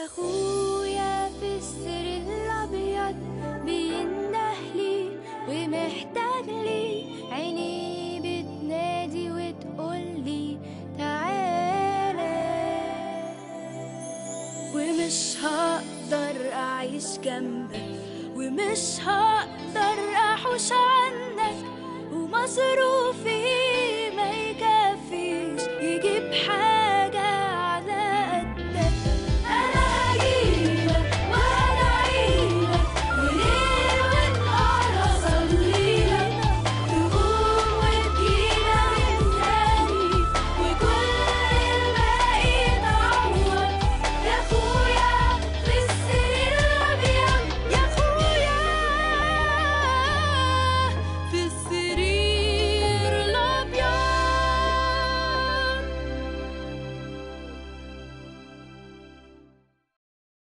أخويا في السر الأبيض بيندهلي ومحتاجلي، عيني بتنادي وتقولي تعالى. ومش هقدر أعيش جنبك، ومش هقدر أحوش عنك، ومصروفي ما يكفيش يجيب حاجة